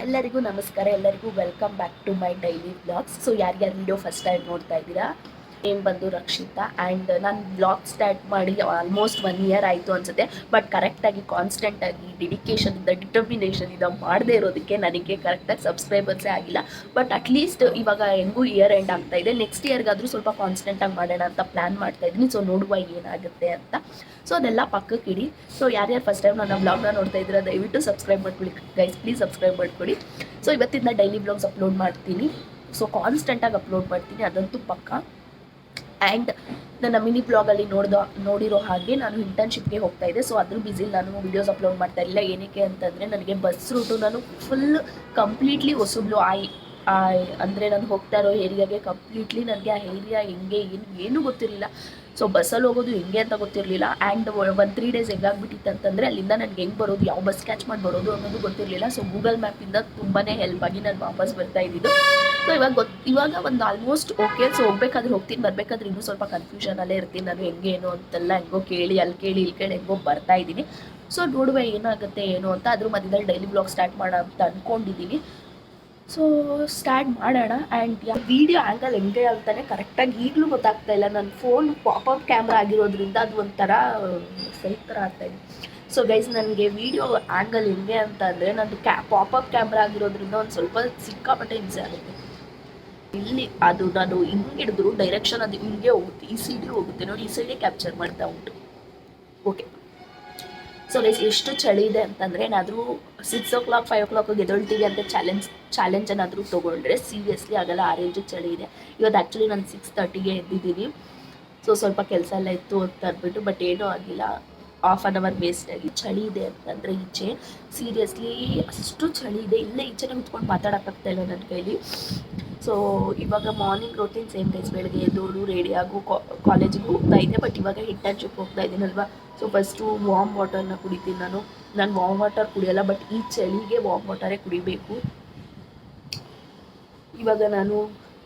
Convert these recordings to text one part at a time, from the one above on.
ಎಲ್ಲರಿಗೂ ನಮಸ್ಕಾರ, ಎಲ್ಲರಿಗೂ welcome back to my daily vlogs. So ಯಾರ್ಯಾರು ವಿಡಿಯೋ ಫಸ್ಟ್ ಟೈಮ್ ನೋಡ್ತಾ ಇದ್ದೀರಾ, ನೇಮ್ ಬಂದು ರಕ್ಷಿತಾ. ಆ್ಯಂಡ್ ನಾನು ವ್ಲಾಗ್ ಸ್ಟಾರ್ಟ್ ಮಾಡಿ ಆಲ್ಮೋಸ್ಟ್ 1 ಇಯರ್ ಆಯಿತು ಅನಿಸುತ್ತೆ. ಬಟ್ ಕರೆಕ್ಟಾಗಿ ಕಾನ್ಸ್ಟೆಂಟಾಗಿ ಡೆಡಿಕೇಶನಿಂದ ಡಿಟರ್ಮಿನೇಷನಿಂದ ಮಾಡದೇ ಇರೋದಕ್ಕೆ ನನಗೆ ಕರೆಕ್ಟಾಗಿ ಸಬ್ಸ್ಕ್ರೈಬರ್ಸೇ ಆಗಿಲ್ಲ. ಬಟ್ ಅಟ್ಲೀಸ್ಟ್ ಇವಾಗ ಹೆಂಗೂ ಇಯರ್ ಎಂಡ್ ಆಗ್ತಾ ಇದೆ, ನೆಕ್ಸ್ಟ್ ಇಯರ್ಗಾದರೂ ಸ್ವಲ್ಪ ಕಾನ್ಸ್ಟೆಂಟಾಗಿ ಮಾಡೋಣ ಅಂತ ಪ್ಲ್ಯಾನ್ ಮಾಡ್ತಾ ಇದ್ದೀನಿ. ಸೊ ನೋಡುವ ಏನಾಗುತ್ತೆ ಅಂತ. ಸೊ ಅದೆಲ್ಲ ಪಕ್ಕಕ್ಕೆ ಇಡಿ. ಸೊ ಯಾರ್ಯಾರು ಫಸ್ಟ್ ಟೈಮ್ ನನ್ನ ಬ್ಲಾಗ್ನ ನೋಡ್ತಾ ಇದ್ದೀರಾ, ದಯವಿಟ್ಟು ಸಬ್ಸ್ಕ್ರೈಬ್ ಮಾಡ್ಕೊಳ್ಳಿ ಗೈಸ್, ಪ್ಲೀಸ್ ಸಬ್ಸ್ಕ್ರೈಬ್ ಮಾಡ್ಕೊಳ್ಳಿ. ಸೊ ಇವತ್ತಿಂದ ಡೈಲಿ ಬ್ಲಾಗ್ಸ್ ಅಪ್ಲೋಡ್ ಮಾಡ್ತೀನಿ. ಸೊ ಕಾನ್ಸ್ಟೆಂಟಾಗಿ ಅಪ್ಲೋಡ್ ಮಾಡ್ತೀನಿ, ಅದಂತೂ ಪಕ್ಕ. ಆ್ಯಂಡ್ ನನ್ನ ಮಿನಿ ಬ್ಲಾಗಲ್ಲಿ ನೋಡಿರೋ ಹಾಗೆ ನಾನು ಇಂಟರ್ನ್ಶಿಪ್ಗೆ ಹೋಗ್ತಾ ಇದ್ದೆ. ಸೊ ಅದ್ರ ಬ್ಯುಸಿಲಿ ನಾನು ವೀಡಿಯೋಸ್ ಅಪ್ಲೋಡ್ ಮಾಡ್ತಾ ಇಲ್ಲ. ಏನಕ್ಕೆ ಅಂತಂದರೆ ನನಗೆ ಬಸ್ ರೂಟು ನಾನು ಫುಲ್ ಕಂಪ್ಲೀಟ್ಲಿ ಹೊಸಬ್ಲು ಅಂದರೆ ನಾನು ಹೋಗ್ತಾ ಇರೋ ಏರಿಯಾಗೆ ಕಂಪ್ಲೀಟ್ಲಿ ನನಗೆ ಆ ಏರಿಯಾ ಹೆಂಗೆ ಏನೂ ಗೊತ್ತಿರಲಿಲ್ಲ. ಸೊ ಬಸ್ಸಲ್ಲಿ ಹೋಗೋದು ಹೆಂಗೆ ಅಂತ ಗೊತ್ತಿರಲಿಲ್ಲ. ಆ್ಯಂಡ್ 1-3 ಡೇಸ್ ಹೆಂಗಾಗ್ಬಿಟ್ಟಿತ್ತು ಅಂತಂದರೆ ಅಲ್ಲಿಂದ ನನಗೆ ಹೆಂಗೆ ಬರೋದು, ಯಾವ ಬಸ್ ಕ್ಯಾಚ್ ಮಾಡಿ ಬರೋದು ಅನ್ನೋದು ಗೊತ್ತಿರಲಿಲ್ಲ. ಸೊ ಗೂಗಲ್ ಮ್ಯಾಪಿಂದ ತುಂಬಾ ಹೆಲ್ಪ್ ಆಗಿ ನಾನು ವಾಪಸ್ ಬರ್ತಾ ಇದ್ದಿದ್ದು. ಸೊ ಇವಾಗ ಒಂದು ಆಲ್ಮೋಸ್ಟ್ ಓಕೆ. ಸೊ ಹೋಗ್ಬೇಕಾದ್ರೆ ಹೋಗ್ತೀನಿ, ಬರಬೇಕಾದ್ರೆ ಇನ್ನೂ ಸ್ವಲ್ಪ ಕನ್ಫ್ಯೂಷನಲ್ಲೇ ಇರ್ತೀನಿ. ನಾನು ಹೆಂಗೇನು ಅಂತೆಲ್ಲ ಹೆಂಗೋ ಕೇಳಿ ಅಲ್ಲಿ ಕೇಳಿ ಇಲ್ಲಿ ಕೇಳಿ ಹೆಂಗೋ ಬರ್ತಾ ಇದ್ದೀನಿ. ಸೊ ನೋಡುವ ಏನಾಗುತ್ತೆ ಏನು ಅಂತ. ಅದ್ರ ಮಧ್ಯದಲ್ಲಿ ಡೈಲಿ ಬ್ಲಾಗ್ ಸ್ಟಾರ್ಟ್ ಮಾಡೋಣ ಅಂತ ಅಂದ್ಕೊಂಡಿದ್ದೀನಿ. ಸೊ ಸ್ಟಾರ್ಟ್ ಮಾಡೋಣ. ಆ್ಯಂಡ್ ವೀಡಿಯೋ ಆ್ಯಂಗಲ್ ಹೆಂಗೆ ಅಂತಾನೆ ಕರೆಕ್ಟಾಗಿ ಈಗಲೂ ಗೊತ್ತಾಗ್ತಾ ಇಲ್ಲ. ನನ್ನ ಫೋನ್ ಪಾಪಪ್ ಕ್ಯಾಮ್ರಾ ಆಗಿರೋದ್ರಿಂದ ಅದು ಒಂಥರ ಸೈಕ್ ಥರ ಆಗ್ತಾಯಿದೆ. ಸೊ ಗೈಸ್, ನನಗೆ ವೀಡಿಯೋ ಆ್ಯಂಗಲ್ ಹೆಂಗೆ ಅಂತ ಅಂದರೆ ನಂದು ಪಾಪಪ್ ಕ್ಯಾಮ್ರಾ ಆಗಿರೋದ್ರಿಂದ ಒಂದು ಸ್ವಲ್ಪ ಸಿಕ್ಕಾಪಟ್ಟೆ ಹಿಂಸೆ ಆಗುತ್ತೆ. ಇಲ್ಲಿ ಅದು ನಾನು ಹಿಂಗೆ ಹಿಡಿದ್ರು ಡೈರೆಕ್ಷನ್ ಅದು ಹಿಂಗೆ ಹೋಗುತ್ತೆ, ಈ ಸೈಡೇ ಹೋಗುತ್ತೆ ನೋಡಿ, ಈ ಸೈಡೇ ಕ್ಯಾಪ್ಚರ್ ಮಾಡ್ತಾ ಉಂಟು. ಓಕೆ. ಸೊ ಗೈಸ್, ಎಷ್ಟು ಚಳಿ ಇದೆ ಅಂತಂದರೆ ಏನಾದರೂ 6 o'clock 5 o'clock ಎದ್ದೇಳ್ತೀವಿ ಅಂತ ಚಾಲೆಂಜ್ ಏನಾದರೂ ತೊಗೊಂಡ್ರೆ ಸೀರಿಯಸ್ಲಿ ಆಗಲ್ಲ. ಆ ರೇಂಜಿಗೆ ಚಳಿ ಇದೆ. ಇವತ್ತು ಆ್ಯಕ್ಚುಲಿ ನಾನು 6:30ಗೆ ಎದ್ದಿದ್ದೀನಿ. ಸೊ ಸ್ವಲ್ಪ ಕೆಲಸ ಎಲ್ಲ ಇತ್ತು ಅಂತ ಅಂದ್ಬಿಟ್ಟು, ಬಟ್ ಏನೂ ಆಗಿಲ್ಲ. ½ an hour ವೇಸ್ಟಾಗಿ. ಚಳಿ ಇದೆ ಅಂತಂದರೆ ಈಚೆ ಸೀರಿಯಸ್ಲಿ ಅಷ್ಟು ಚಳಿ ಇದೆ. ಇಲ್ಲೇ ಈಚೆನೇ ಕುತ್ಕೊಂಡು ಮಾತಾಡೋಕ್ಕಾಗ್ತಾ ಇಲ್ಲ ನನ್ನ ಕೈಲಿ. ಸೊ ಇವಾಗ ಮಾರ್ನಿಂಗ್ ರೋಟೀನ್ ಸೇಮ್ ಗೈಸ್. ಬೆಳಗ್ಗೆ ಎದ್ದೋಳು ರೆಡಿಯಾಗು ಕಾಲೇಜಿಗೆ ಹೋಗ್ತಾ ಇದ್ದೆ. ಬಟ್ ಇವಾಗ ಇಂಟರ್ನ್ಶಿಪ್ ಹೋಗ್ತಾ ಇದ್ದೀನಲ್ವಾ. ಸೊ ಫಸ್ಟು ವಾರ್ಮ್ ವಾಟರ್ನ ಕುಡಿತೀನಿ. ನಾನು ವಾರ್ಮ್ ವಾಟರ್ ಕುಡಿಯೋಲ್ಲ, ಬಟ್ ಈ ಚಳಿಗೆ ವಾರ್ಮ್ ವಾಟರೇ ಕುಡಿಬೇಕು. ಇವಾಗ ನಾನು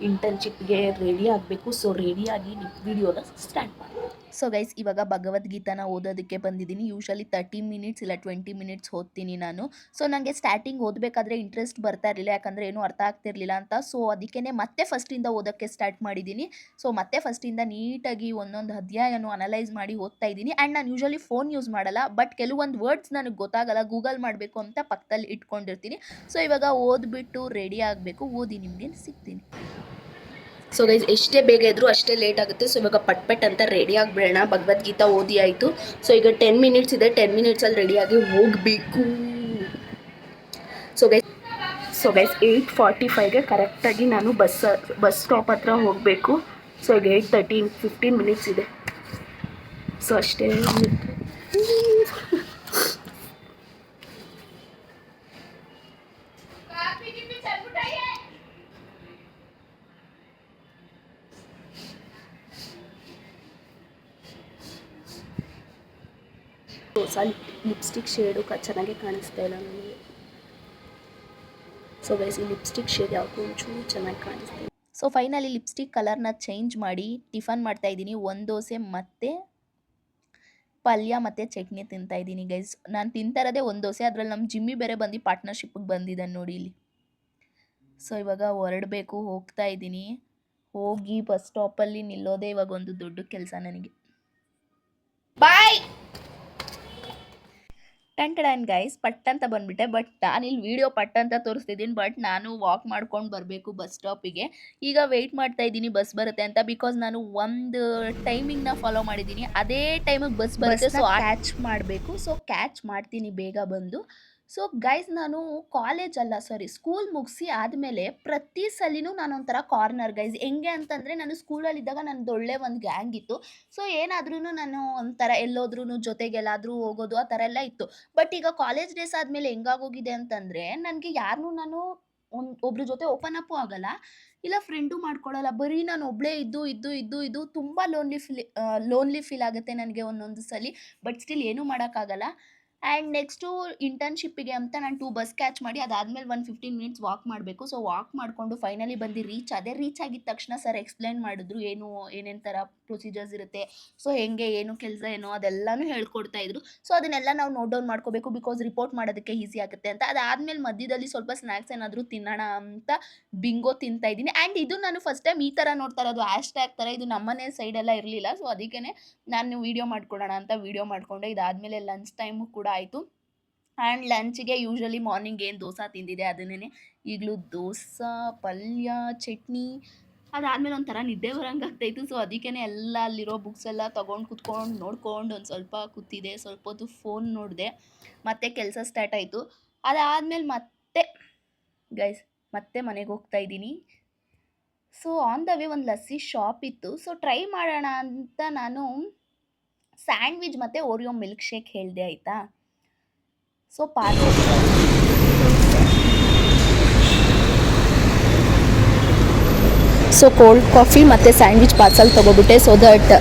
ಇಂಟರ್ನ್ಶಿಪ್ಗೆ ರೆಡಿ ಆಗಬೇಕು. ಸೊ ರೆಡಿಯಾಗಿ ವಿಡಿಯೋನ ಸ್ಟಾರ್ಟ್ ಮಾಡಿ. ಸೊ ಗೈಸ್, ಇವಾಗ ಭಗವದ್ಗೀತಾನ ಓದೋದಕ್ಕೆ ಬಂದಿದ್ದೀನಿ. ಯೂಶಲಿ 30 ಮಿನಿಟ್ಸ್ ಇಲ್ಲ 20 ಮಿನಿಟ್ಸ್ ಓದ್ತೀನಿ ನಾನು. ಸೊ ನನಗೆ ಸ್ಟಾರ್ಟಿಂಗ್ ಓದಬೇಕಾದ್ರೆ ಇಂಟ್ರೆಸ್ಟ್ ಬರ್ತಾ ಇರಲಿಲ್ಲ, ಯಾಕಂದರೆ ಏನೂ ಅರ್ಥ ಆಗ್ತಿರ್ಲಿಲ್ಲ ಅಂತ. ಸೊ ಅದಕ್ಕೇ ಮತ್ತೆ ಫಸ್ಟಿಂದ ಓದೋಕ್ಕೆ ಸ್ಟಾರ್ಟ್ ಮಾಡಿದ್ದೀನಿ. ಸೊ ಮತ್ತೆ ಫಸ್ಟಿಂದ ನೀಟಾಗಿ ಒಂದೊಂದು ಅಧ್ಯಾಯನೂ ಅನಲೈಸ್ ಮಾಡಿ ಓದ್ತಾ ಇದ್ದೀನಿ. ಆ್ಯಂಡ್ ನಾನು ಯೂಶಲಿ ಫೋನ್ ಯೂಸ್ ಮಾಡಲ್ಲ, ಬಟ್ ಕೆಲವೊಂದು ವರ್ಡ್ಸ್ ನನಗೆ ಗೊತ್ತಾಗಲ್ಲ, ಗೂಗಲ್ ಮಾಡಬೇಕು ಅಂತ ಪಕ್ಕದಲ್ಲಿ ಇಟ್ಕೊಂಡಿರ್ತೀನಿ. ಸೊ ಇವಾಗ ಓದ್ಬಿಟ್ಟು ರೆಡಿ ಆಗಬೇಕು. ಓದಿ ನಿಮಗೆ ಸಿಗ್ತೀನಿ. ಸೊ ಗೈಸ್, ಎಷ್ಟೇ ಬೇಗ ಇದ್ರೂ ಅಷ್ಟೇ ಲೇಟ್ ಆಗುತ್ತೆ. ಸೊ ಇವಾಗ ಪಟ್ ಅಂತ ರೆಡಿ ಆಗಿಬಿಡೋಣ. ಭಗವದ್ಗೀತಾ ಓದಿ ಆಯಿತು. ಸೊ ಈಗ 10 ಮಿನಿಟ್ಸ್ ಇದೆ. 10 ಮಿನಿಟ್ಸಲ್ಲಿ ರೆಡಿಯಾಗಿ ಹೋಗಬೇಕು. ಸೊ ಗೈಸ್ 8:45ಗೆ ಕರೆಕ್ಟಾಗಿ ನಾನು ಬಸ್ ಸ್ಟಾಪ್ ಹತ್ರ ಹೋಗಬೇಕು. ಸೊ ಈಗ 8:30, 15 ಮಿನಿಟ್ಸ್ ಇದೆ. ಸೊ ಅಷ್ಟೇ. ಲಿಪ್ಸ್ಟಿಕ್ ಶೇಡು ಚೆನ್ನಾಗಿ ಕಾಣಿಸ್ತಾ ಇಲ್ಲ ನನಗೆ. ಸೊ ಗೈಸ್, ಈ ಲಿಪ್ಸ್ಟಿಕ್ ಶೇಡ್ ಯಾವುದು ಒಂಚೂರು ಚೆನ್ನಾಗಿ ಕಾಣಿಸ್ತಾ ಇದೆ. ಸೊ ಫೈನಲಿ ಲಿಪ್ಸ್ಟಿಕ್ ಕಲರ್ನ ಚೇಂಜ್ ಮಾಡಿ ಟಿಫನ್ ಮಾಡ್ತಾ ಇದ್ದೀನಿ. 1 ದೋಸೆ ಮತ್ತು ಪಲ್ಯ ಮತ್ತು ಚಟ್ನಿ ತಿಂತಾ ಇದ್ದೀನಿ ಗೈಸ್. ನಾನು ತಿಂತಾ ಇರೋದೇ 1 ದೋಸೆ. ಅದರಲ್ಲಿ ನಮ್ಮ ಜಿಮ್ಮಿ ಬೇರೆ ಬಂದು ಪಾರ್ಟ್ನರ್ಶಿಪ್ಪಿಗೆ ಬಂದಿದ್ದಾನೆ ನೋಡಿ ಇಲ್ಲಿ. ಸೊ ಇವಾಗ ಹೊರಡಬೇಕು, ಹೋಗ್ತಾ ಇದ್ದೀನಿ. ಹೋಗಿ ಬಸ್ ಸ್ಟಾಪಲ್ಲಿ ನಿಲ್ಲೋದೇ ಇವಾಗ ಒಂದು ದೊಡ್ಡ ಕೆಲಸ ನನಗೆ. ಬಾಯ್ ಟನ್ ಗೈಸ್, ಪಟ್ ಅಂತ ಬಂದುಬಿಟ್ಟೆ. ಬಟ್ ನಾನಿಲ್ಲಿ ವೀಡಿಯೋ ಪಟ್ ಅಂತ ತೋರಿಸ್ತಿದ್ದೀನಿ, ಬಟ್ ನಾನು ವಾಕ್ ಮಾಡ್ಕೊಂಡು ಬರಬೇಕು ಬಸ್ ಸ್ಟಾಪಿಗೆ. ಈಗ ವೆಯ್ಟ್ ಮಾಡ್ತಾ ಇದ್ದೀನಿ ಬಸ್ ಬರುತ್ತೆ ಅಂತ. ಬಿಕಾಸ್ ನಾನು ಒಂದು ಟೈಮಿಂಗ್ನ ಫಾಲೋ ಮಾಡಿದ್ದೀನಿ, ಅದೇ ಟೈಮಿಗೆ ಬಸ್ ಬರುತ್ತೆ. ಸೊ ಕ್ಯಾಚ್ ಮಾಡಬೇಕು. ಸೊ ಕ್ಯಾಚ್ ಮಾಡ್ತೀನಿ ಬೇಗ ಬಂದು. ಸೊ ಗೈಸ್, ನಾನು ಸ್ಕೂಲ್ ಮುಗಿಸಿ ಆದಮೇಲೆ ಪ್ರತಿ ಸಲಿನೂ ನಾನೊಂಥರ ಕಾರ್ನರ್ ಗೈಸ್. ಹೆಂಗೆ ಅಂತಂದರೆ, ನಾನು ಸ್ಕೂಲಲ್ಲಿದ್ದಾಗ ನನ್ನದು ಒಳ್ಳೆ ಒಂದು ಗ್ಯಾಂಗ್ ಇತ್ತು. ಸೊ ಏನಾದ್ರೂ ನಾನು ಒಂಥರ ಎಲ್ಲೋದ್ರೂ ಜೊತೆಗೆಲ್ಲಾದರೂ ಹೋಗೋದು ಆ ಥರ ಎಲ್ಲ ಇತ್ತು. ಬಟ್ ಈಗ ಕಾಲೇಜ್ ಡೇಸ್ ಆದಮೇಲೆ ಹೆಂಗಾಗೋಗಿದೆ ಅಂತಂದರೆ, ನನಗೆ ಯಾರನ್ನೂ ನಾನು ಒಬ್ರ ಜೊತೆ ಓಪನ್ ಅಪ್ಪು ಆಗಲ್ಲ, ಇಲ್ಲ ಫ್ರೆಂಡು ಮಾಡ್ಕೊಳ್ಳಲ್ಲ. ಬರೀ ನಾನು ಒಬ್ಬಳೇ ಇದ್ದು ತುಂಬ ಲೋನ್ಲಿ ಫೀಲ್ ಆಗುತ್ತೆ ನನಗೆ ಒಂದೊಂದು ಸಲ. ಬಟ್ ಸ್ಟಿಲ್ ಏನೂ ಮಾಡೋಕ್ಕಾಗಲ್ಲ. ಆ್ಯಂಡ್ ನೆಕ್ಸ್ಟು ಇಂಟರ್ನ್‌ಶಿಪ್ಪಿಗೆ ಅಂತ ನಾನು 2 ಬಸ್ ಕ್ಯಾಚ್ ಮಾಡಿ ಅದಾದಮೇಲೆ ಒಂದು 15 ಮಿನಿಟ್ಸ್ ವಾಕ್ ಮಾಡಬೇಕು. ಸೊ ವಾಕ್ ಮಾಡಿಕೊಂಡು ಫೈನಲಿ ಬಂದು ರೀಚ್ ಆದೆ. ರೀಚ್ ಆಗಿದ ತಕ್ಷಣ ಸರ್ ಎಕ್ಸ್‌ಪ್ಲೈನ್ ಮಾಡಿದ್ರು ಏನೇನು ಥರ ಪ್ರೊಸೀಜರ್ಸ್ ಇರುತ್ತೆ. ಸೊ ಹೆಂಗೆ ಏನು ಕೆಲಸ ಏನೋ ಅದೆಲ್ಲನೂ ಹೇಳ್ಕೊಡ್ತಾ ಇದ್ರು. ಸೊ ಅದನ್ನೆಲ್ಲ ನಾವು ನೋಟ್ ಡೌನ್ ಮಾಡ್ಕೋಬೇಕು ಬಿಕಾಸ್ ರಿಪೋರ್ಟ್ ಮಾಡೋದಕ್ಕೆ ಈಸಿ ಆಗುತ್ತೆ ಅಂತ. ಅದಾದಮೇಲೆ ಮಧ್ಯದಲ್ಲಿ ಸ್ವಲ್ಪ ಸ್ನ್ಯಾಕ್ಸ್ ಏನಾದರೂ ತಿನ್ನೋಣ ಅಂತ ಬಿಂಗೋ ತಿಂತಾ ಇದ್ದೀನಿ. ಆ್ಯಂಡ್ ಇದು ನಾನು ಫಸ್ಟ್ ಟೈಮ್ ಈ ಥರ ನೋಡ್ತಾ ಇರೋದು ಹ್ಯಾಶ್‌ಟ್ಯಾಗ್ ಥರ. ಇದು ನಮ್ಮನೆ ಸೈಡೆಲ್ಲ ಇರಲಿಲ್ಲ. ಸೊ ಅದಕ್ಕೇ ನಾನು ವೀಡಿಯೋ ಮಾಡ್ಕೊಳ್ಳೋಣ ಅಂತ ವೀಡಿಯೋ ಮಾಡಿಕೊಂಡೆ. ಇದಾದಮೇಲೆ ಲಂಚ್ ಟೈಮು ಕೂಡ ಆಯಿತು. ಆ್ಯಂಡ್ ಲಂಚಿಗೆ ಯೂಶ್ವಲಿ ಮಾರ್ನಿಂಗ್ ಏನು ದೋಸೆ ತಿಂದಿದ್ದೆ ಅದನ್ನೇ ಈಗಲೂ ದೋಸೆ, ಪಲ್ಯ, ಚಟ್ನಿ. ಅದಾದಮೇಲೆ ಒಂಥರ ನಿದ್ದೆ ಬರೋಂಗೆ ಆಗ್ತಾಯಿತ್ತು. ಸೊ ಅದಕ್ಕೇ ಎಲ್ಲ ಅಲ್ಲಿರೋ ಬುಕ್ಸ್ ಎಲ್ಲ ತೊಗೊಂಡು ಕುತ್ಕೊಂಡು ನೋಡ್ಕೊಂಡು ಒಂದು ಸ್ವಲ್ಪ ಕೂತಿದ್ದೆ. ಸ್ವಲ್ಪ ಹೊತ್ತು ಫೋನ್ ನೋಡಿದೆ. ಮತ್ತೆ ಕೆಲಸ ಸ್ಟಾರ್ಟ್ ಆಯಿತು. ಅದಾದಮೇಲೆ ಮತ್ತೆ ಮನೆಗೆ ಹೋಗ್ತಾ ಇದ್ದೀನಿ. ಸೊ ಆನ್ ದ ವೇ ಒಂದು ಲಸ್ಸಿ ಶಾಪ್ ಇತ್ತು. ಸೊ ಟ್ರೈ ಮಾಡೋಣ ಅಂತ ನಾನು ಸ್ಯಾಂಡ್ವಿಚ್ ಮತ್ತು ಓರಿಯೋ ಮಿಲ್ಕ್ ಶೇಕ್ ಹೇಳಿದೆ ಆಯಿತಾ. ಸೊ ಕೋಲ್ಡ್ ಕಾಫಿ ಮತ್ತು ಸ್ಯಾಂಡ್ವಿಚ್ ಪಾರ್ಸಲ್ ತೊಗೊಬಿಟ್ಟೆ. ಸೊ ದಟ್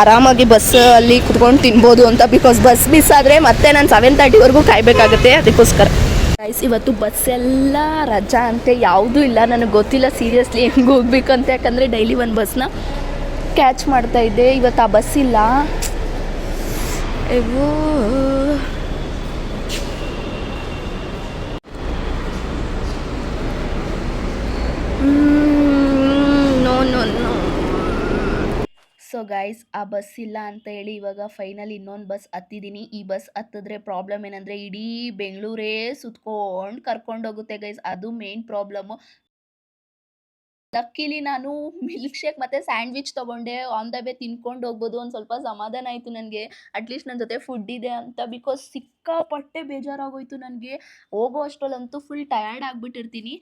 ಆರಾಮಾಗಿ ಬಸ್ಸಲ್ಲಿ ಕುತ್ಕೊಂಡು ತಿನ್ಬೋದು ಅಂತ. ಬಿಕಾಸ್ ಬಸ್ ಮಿಸ್ ಆದರೆ ಮತ್ತೆ ನಾನು 7:30ವರೆಗೂ ಕಾಯಬೇಕಾಗುತ್ತೆ. ಅದಕ್ಕೋಸ್ಕರ ಗೈಸ್ ಇವತ್ತು ಬಸ್ಸೆಲ್ಲ ರಜಾ ಅಂತೆ, ಯಾವುದೂ ಇಲ್ಲ. ನನಗೆ ಗೊತ್ತಿಲ್ಲ ಸೀರಿಯಸ್ಲಿ ಹೆಂಗೆ ಹೋಗ್ಬೇಕು ಅಂತ. ಯಾಕಂದರೆ ಡೈಲಿ ಒಂದು ಬಸ್ನ ಕ್ಯಾಚ್ ಮಾಡ್ತಾಯಿದ್ದೆ. ಇವತ್ತು ಆ ಬಸ್ ಇಲ್ಲ. ನೋ. ಸೊ ಗೈಸ್ ಆ ಬಸ್ ಇಲ್ಲ ಅಂತ ಹೇಳಿ ಇವಾಗ ಫೈನಲಿ ಇನ್ನೊಂದು ಬಸ್ ಹತ್ತಿದ್ದೀನಿ. ಈ ಬಸ್ ಹತ್ತಿದ್ರೆ ಪ್ರಾಬ್ಲಮ್ ಏನಂದರೆ ಇಡೀ ಬೆಂಗಳೂರೇ ಸುತ್ಕೊಂಡು ಕರ್ಕೊಂಡೋಗುತ್ತೆ ಗೈಸ್. ಅದು ಮೇನ್ ಪ್ರಾಬ್ಲಮ್ಮು. ಲಕ್ಕಿಲಿ ನಾನು ಮಿಲ್ಕ್ ಶೇಕ್ ಮತ್ತು ಸ್ಯಾಂಡ್ವಿಚ್ ತೊಗೊಂಡೆ. ಆನ್ ದ ವೇ ತಿನ್ಕೊಂಡು ಹೋಗ್ಬೋದು. ಒಂದು ಸ್ವಲ್ಪ ಸಮಾಧಾನ ಆಯಿತು ನನಗೆ. ಅಟ್ಲೀಸ್ಟ್ ನನ್ನ ಜೊತೆ ಫುಡ್ ಇದೆ ಅಂತ. ಬಿಕಾಸ್ ಸಿಕ್ಕಾಪಟ್ಟೆ ಬೇಜಾರಾಗೋಯ್ತು ನನಗೆ. ಹೋಗೋ ಅಷ್ಟರಲ್ಲಂತೂ ಫುಲ್ ಟಯರ್ಡ್ ಆಗಿಬಿಟ್ಟಿರ್ತೀನಿ.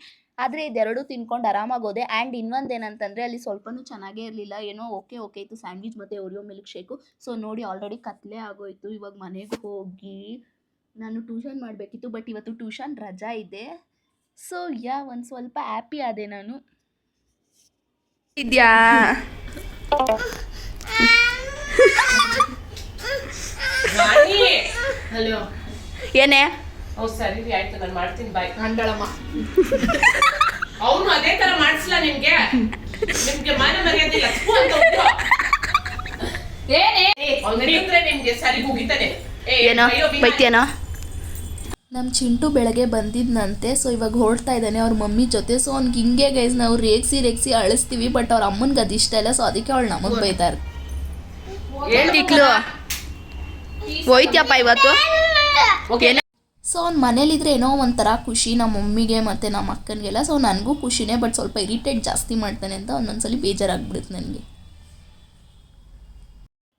ಆದರೆ ಇದೆರಡು ತಿನ್ಕೊಂಡು ಆರಾಮಾಗಿ ಹೋದೆ. ಆ್ಯಂಡ್ ಇನ್ನೊಂದು ಏನಂತಂದರೆ ಅಲ್ಲಿ ಸ್ವಲ್ಪನೂ ಚೆನ್ನಾಗೇ ಇರಲಿಲ್ಲ. ಏನೋ ಓಕೆ ಇತ್ತು ಸ್ಯಾಂಡ್ವಿಚ್ ಮತ್ತು ಓರಿಯೋ ಮಿಲ್ಕ್ ಶೇಕು. ಸೊ ನೋಡಿ ಆಲ್ರೆಡಿ ಕತ್ಲೆ ಆಗೋಯಿತು. ಇವಾಗ ಮನೆಗೆ ಹೋಗಿ ನಾನು ಟ್ಯೂಷನ್ ಮಾಡಬೇಕಿತ್ತು. ಬಟ್ ಇವತ್ತು ಟ್ಯೂಷನ್ ರಜಾ ಇದೆ. ಸೊ ಒಂದು ಸ್ವಲ್ಪ ಹ್ಯಾಪಿ ಆದೆ ನಾನು. ಇದೆಯಾ ಏನೇ ಸರಿ ಆಯ್ತು, ನಾನು ಮಾಡ್ತೀನಿ ಬಾಯ್ ಅಂದಳಮ್ಮ. ಅವನು ಅದೇ ತರ ಮಾಡಿಸ್ಲಾ ನಿಮ್ಗೆ ಮಾನ ಮರ್ಯಾದೆ ಇಲ್ಲ ನಿಮ್ಗೆ ಸರಿ ಮುಗಿತಾನೆ. ಏನೋ ಬೈತೇನೋ. ನಮ್ಮ ಚಿಂಟು ಬೆಳಗ್ಗೆ ಬಂದಿದ್ದಂತೆ. ಸೊ ಇವಾಗ ಹೊರಡ್ತಾ ಇದ್ದಾನೆ ಅವ್ರ ಮಮ್ಮಿ ಜೊತೆ. ಸೊ ಅವ್ನಿಗೆ ಹಿಂಗೆ ಗೈಸ್ ನಾವು ರೇಗಿಸಿ ಅಳಿಸ್ತೀವಿ. ಬಟ್ ಅವ್ರ ಅಮ್ಮನಿಗೆ ಅದು ಇಷ್ಟ ಇಲ್ಲ. ಸೊ ಅದಕ್ಕೆ ಅವಳು ನಮಗೆ ಬೈತಾರೆ. ಹೇಳ್ತಿಕ್ಲು ಹೋಯ್ತ್ಯಪ್ಪ ಇವತ್ತು. ಸೊ ಅವ್ನು ಮನೇಲಿದ್ರೆ ಏನೋ ಒಂಥರ ಖುಷಿ ನಮ್ಮ ಮಮ್ಮಿಗೆ ಮತ್ತು ನಮ್ಮ ಅಕ್ಕನಿಗೆಲ್ಲ. ಸೊ ನನಗೂ ಖುಷಿನೇ. ಬಟ್ ಸ್ವಲ್ಪ ಇರಿಟೇಟ್ ಜಾಸ್ತಿ ಮಾಡ್ತಾನೆ ಅಂತ ಒಂದೊಂದ್ಸಲಿ ಬೇಜಾರಾಗ್ಬಿಡುತ್ತೆ ನನಗೆ.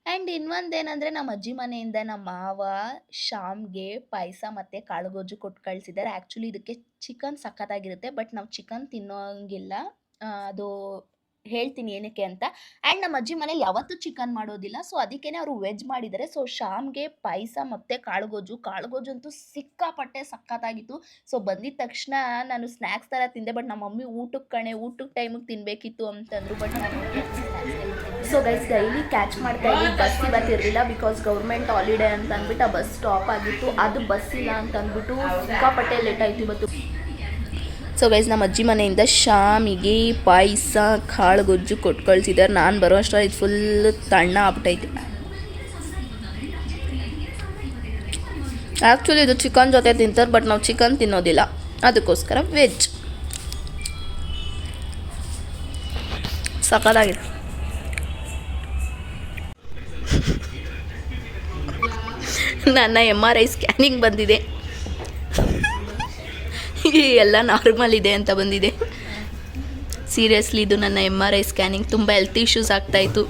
ಆ್ಯಂಡ್ ಇನ್ನೊಂದೇನೆಂದರೆ ನಮ್ಮ ಅಜ್ಜಿ ಮನೆಯಿಂದ ನಮ್ಮ ಮಾವ ಶಾಮ್ಗೆ ಪಾಯಸ ಮತ್ತು ಕಾಳುಗೊಜ್ಜು ಕೊಟ್ಟು ಕಳಿಸಿದ್ದಾರೆ. ಆ್ಯಕ್ಚುಲಿ ಇದಕ್ಕೆ ಚಿಕನ್ ಸಖತ್ತಾಗಿರುತ್ತೆ. ಬಟ್ ನಾವು ಚಿಕನ್ ತಿನ್ನೋಂಗಿಲ್ಲ. ಅದು ಹೇಳ್ತೀನಿ ಏನಕ್ಕೆ ಅಂತ. ಆ್ಯಂಡ್ ನಮ್ಮ ಅಜ್ಜಿ ಮನೇಲಿ ಯಾವತ್ತೂ ಚಿಕನ್ ಮಾಡೋದಿಲ್ಲ. ಸೊ ಅದಕ್ಕೇ ಅವರು ವೆಜ್ ಮಾಡಿದ್ದಾರೆ. ಸೊ ಶಾಮ್ಗೆ ಪಾಯಸ ಮತ್ತು ಕಾಳುಗೊಜ್ಜು ಅಂತೂ ಸಿಕ್ಕಾಪಟ್ಟೆ ಸಖತ್ತಾಗಿತ್ತು. ಸೊ ಬಂದಿದ ತಕ್ಷಣ ನಾನು ಸ್ನ್ಯಾಕ್ಸ್ ಥರ ತಿಂದೆ. ಬಟ್ ನಮ್ಮ ಮಮ್ಮಿ ಊಟಕ್ಕೆ ಟೈಮಿಗೆ ತಿನ್ನಬೇಕಿತ್ತು ಅಂತಂದರು. ಬಟ್ ನಾನು ಸೊ ಗೈಸ್ ಡೈಲಿ ಕ್ಯಾಚ್ ಮಾಡ್ತಾ ಇದ್ವಿ. ಬಸ್ ಇವತ್ತಿರಲಿಲ್ಲ. ಬಿಕಾಸ್ ಗೌರ್ಮೆಂಟ್ ಹಾಲಿಡೇ ಅಂತ ಅಂದ್ಬಿಟ್ಟು ಆ ಬಸ್ ಸ್ಟಾಪ್ ಆಗಿತ್ತು. ಅದು ಬಸ್ ಇಲ್ಲ ಅಂತ ಅಂದ್ಬಿಟ್ಟು ಸಿಕ್ಕಾಪಟ್ಟೆ ಲೇಟ್ ಆಯಿತು ಇವತ್ತು. ಸೊ ಗೈಸ್ ನಮ್ಮ ಅಜ್ಜಿ ಮನೆಯಿಂದ ಶಾಮಿಗೆ ಪಾಯಸ ಕಾಳುಗೊಜ್ಜು ಕೊಟ್ಟು ಕಳಿಸಿದ್ದಾರೆ. ನಾನು ಬರೋ ಅಷ್ಟರಲ್ಲಿ ಇದು ಫುಲ್ ತಣ್ಣ ಆಗ್ಬಿಟ್ಟೈತೆ. ಆ್ಯಕ್ಚುಲಿ ಇದು ಚಿಕನ್ ಜೊತೆ ತಿಂತಾರೆ. ಬಟ್ ನಾವು ಚಿಕನ್ ತಿನ್ನೋದಿಲ್ಲ. ಅದಕ್ಕೋಸ್ಕರ ವೆಜ್. ಸಖತ್ತಾಗಿದೆ. ನನ್ನ MRI ಸ್ಕ್ಯಾನಿಂಗ್ ಬಂದಿದೆ. ಎಲ್ಲ ನಾರ್ಮಲ್ ಇದೆ ಅಂತ ಬಂದಿದೆ. ಸೀರಿಯಸ್ಲಿ ಇದು ನನ್ನ MRI ಸ್ಕ್ಯಾನಿಂಗ್. ತುಂಬ ಹೆಲ್ತ್ ಇಶ್ಯೂಸ್ ಆಗ್ತಾಯಿತ್ತು.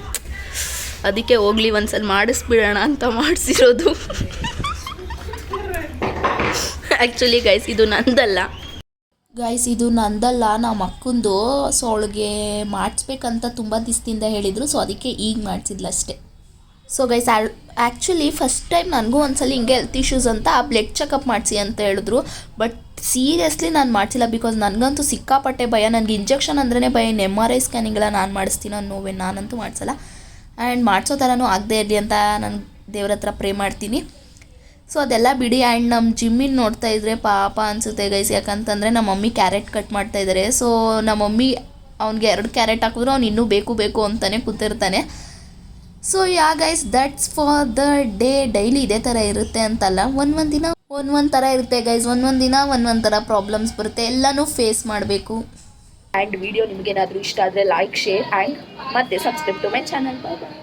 ಅದಕ್ಕೆ ಹೋಗ್ಲಿ ಒಂದ್ಸಲ ಮಾಡಿಸ್ಬಿಡೋಣ ಅಂತ ಮಾಡಿಸಿರೋದು. ಆ್ಯಕ್ಚುಲಿ ಗೈಸ್ ಇದು ನಂದಲ್ಲ ನಮ್ಮ ಅಕ್ಕಂದು. ಸೊ ಅವಳಿಗೆ ಮಾಡಿಸ್ಬೇಕಂತ ತುಂಬ ದಿವಸದಿಂದ ಹೇಳಿದರು. ಸೊ ಅದಕ್ಕೆ ಈಗ ಮಾಡಿಸಿದ್ಲು ಅಷ್ಟೇ. So guys actually first time ನನಗೂ ಒಂದ್ಸಲ ಹಿಂಗೆ ಹೆಲ್ತ್ ಇಶ್ಯೂಸ್ ಅಂತ ಬ್ಲಡ್ ಚೆಕಪ್ ಮಾಡಿಸಿ ಅಂತ ಹೇಳಿದ್ರು. ಬಟ್ ಸೀರಿಯಸ್ಲಿ ನಾನು ಮಾಡಿಸಿಲ್ಲ. ಬಿಕಾಸ್ ನನಗಂತೂ ಸಿಕ್ಕಾಪಟ್ಟೆ ಭಯ. ನನಗೆ ಇಂಜೆಕ್ಷನ್ ಅಂದ್ರೇ ಭಯ. MRI ಸ್ಕ್ಯಾನಿಂಗ್ ಎಲ್ಲ ನಾನು ಮಾಡಿಸ್ತೀನಿ ನೋವೇ ನಾನಂತೂ ಮಾಡಿಸಲ್ಲ. ಆ್ಯಂಡ್ ಮಾಡಿಸೋ ಥರನೂ ಆಗದೆ ಇರಲಿ ಅಂತ ನಾನು ದೇವ್ರ ಹತ್ರ ಪ್ರೇ ಮಾಡ್ತೀನಿ. ಸೊ ಅದೆಲ್ಲ ಬಿಡಿ. ಆ್ಯಂಡ್ ನಮ್ಮ ಜಿಮ್ಮಿನ ನೋಡ್ತಾ ಇದ್ರೆ ಪಾಪ ಅನಿಸುತ್ತೆ ಗೈಸ್, ಯಾಕಂತಂದರೆ ನಮ್ಮ ಮಮ್ಮಿ ಕ್ಯಾರೆಟ್ ಕಟ್ ಮಾಡ್ತಾ ಇದ್ದಾರೆ. ಸೊ ನಮ್ಮ ಮಮ್ಮಿ ಅವ್ನಿಗೆ 2 ಕ್ಯಾರೆಟ್ ಹಾಕಿದ್ರು ಅವ್ನು ಇನ್ನೂ ಬೇಕು ಬೇಕು ಅಂತಾನೆ ಕೂತಿರ್ತಾನೆ. So yeah guys, that's for the day. Daily ಇದೇ ಥರ ಇರುತ್ತೆ ಅಂತಲ್ಲ, ಒಂದೊಂದು ದಿನ ಒಂದೊಂದು ಥರ ಇರುತ್ತೆ ಗೈಸ್, ಒಂದೊಂದು ದಿನ ಒಂದೊಂದು ಥರ ಪ್ರಾಬ್ಲಮ್ಸ್ ಬರುತ್ತೆ, ಎಲ್ಲನೂ ಫೇಸ್ ಮಾಡಬೇಕು. ಆ್ಯಂಡ್ ವಿಡಿಯೋ ನಿಮಗೇನಾದರೂ ಇಷ್ಟ ಆದರೆ ಲೈಕ್, ಶೇರ್ ಆ್ಯಂಡ್ ಮತ್ತೆ subscribe to my channel. Bye bye.